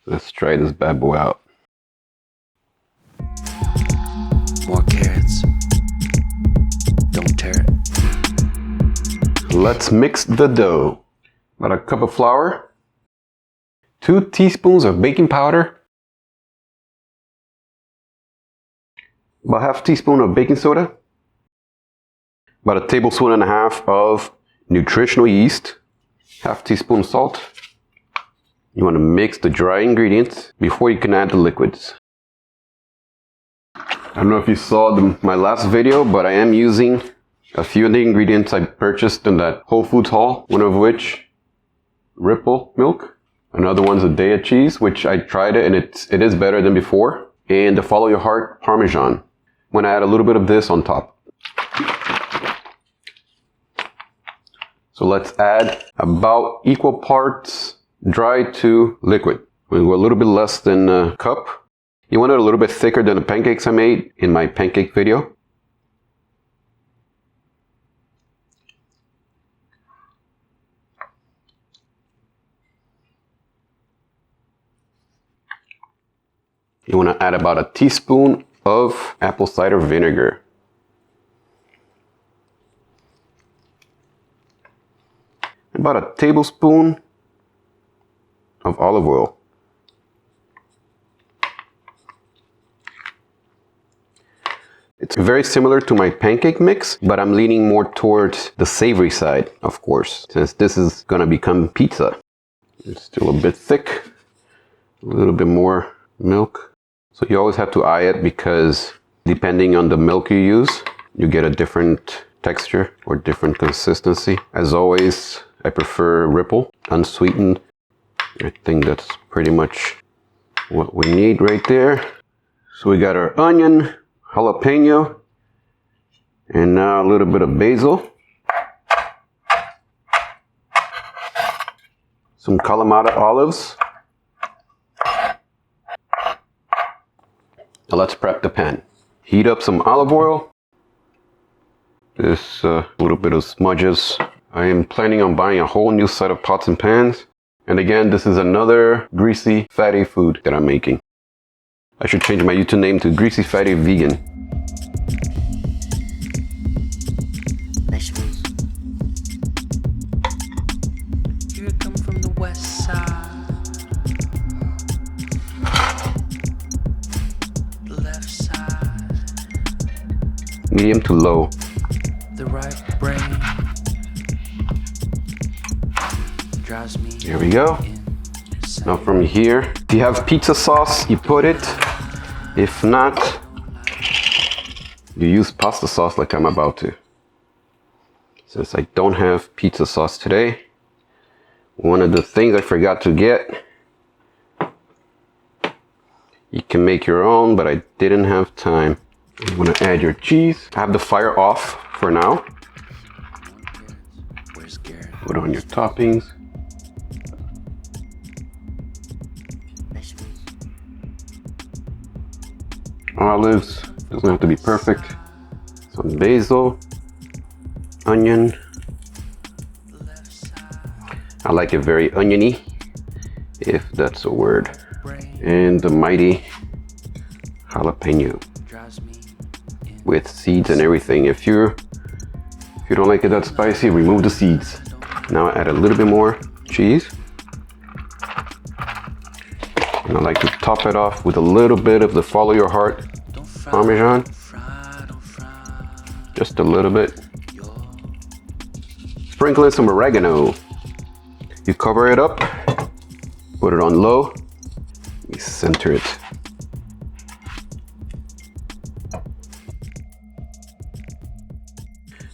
Let's try this bad boy out. More carrots. Don't tear it. Let's mix the dough. About a cup of flour, 2 teaspoons of baking powder, about half a teaspoon of baking soda, about a tablespoon and a half of nutritional yeast, half teaspoon salt. You want to mix the dry ingredients before you can add the liquids. I don't know if you saw my last video, but I am using a few of the ingredients I purchased in that Whole Foods haul, one of which Ripple milk, another one's a daiya cheese, which I tried it and it is better than before, and the Follow Your Heart Parmesan. I'm gonna add a little bit of this on top. So let's add about equal parts dry to liquid. We'll go a little bit less than a cup. You want it a little bit thicker than the pancakes I made in my pancake video. You want to add about a teaspoon of apple cider vinegar. About a tablespoon of olive oil. It's very similar to my pancake mix, but I'm leaning more towards the savory side, of course, since this is going to become pizza. It's still a bit thick, a little bit more milk. So you always have to eye it because depending on the milk you use, you get a different texture or different consistency. As always, I prefer Ripple, unsweetened. I think that's pretty much what we need right there. So we got our onion, jalapeno, and now a little bit of basil. Some Kalamata olives. Now let's prep the pan. Heat up some olive oil. This little bit of smudges. I am planning on buying a whole new set of pots and pans. And again, this is another greasy, fatty food that I'm making. I should change my YouTube name to Greasy Fatty Vegan. Vegetables. Here I come from the west side. Left side. Medium to low. The right brain drives me. There we go. Now from here, if you have pizza sauce, you put it. If not, you use pasta sauce like I'm about to. Since I don't have pizza sauce today, one of the things I forgot to get, you can make your own, but I didn't have time. You want to add your cheese. Have the fire off for now. Put on your toppings. Olives, doesn't have to be perfect. Some basil, onion. I like it very oniony, if that's a word. And the mighty jalapeno with seeds and everything. If you don't like it that spicy, remove the seeds. Now add a little bit more cheese. And I like to top it off with a little bit of the Follow Your Heart Parmesan. Just a little bit. Sprinkle in some oregano. You cover it up, put it on low, you center it.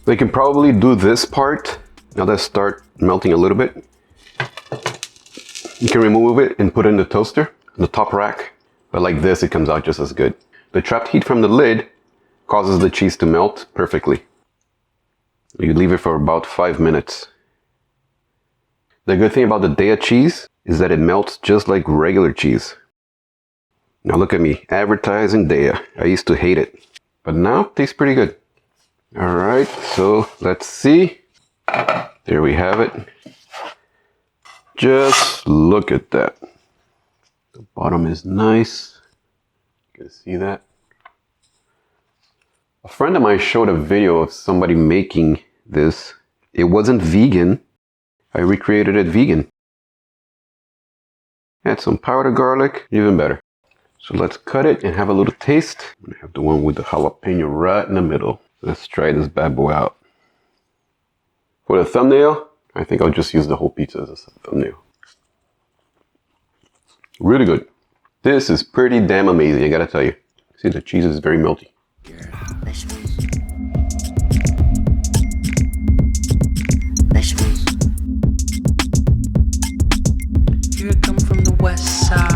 We can probably do this part. Now let's start melting a little bit. You can remove it and put it in the toaster, the top rack. But like this, it comes out just as good. The trapped heat from the lid causes the cheese to melt perfectly. You leave it for about 5 minutes. The good thing about the daiya cheese is that it melts just like regular cheese. Now look at me, advertising daiya. I used to hate it, but now it tastes pretty good. All right, so let's see. There we have it. Just look at that. The bottom is nice. You can see that. A friend of mine showed a video of somebody making this. It wasn't vegan. I recreated it vegan. Add some powdered garlic, even better. So let's cut it and have a little taste. I have the one with the jalapeno right in the middle. Let's try this bad boy out. For the thumbnail, I think I'll just use the whole pizza as a thumbnail. Really good. This is pretty damn amazing, I gotta tell you. See, the cheese is very melty. Vegetables. Vegetables. Here I come from the west side.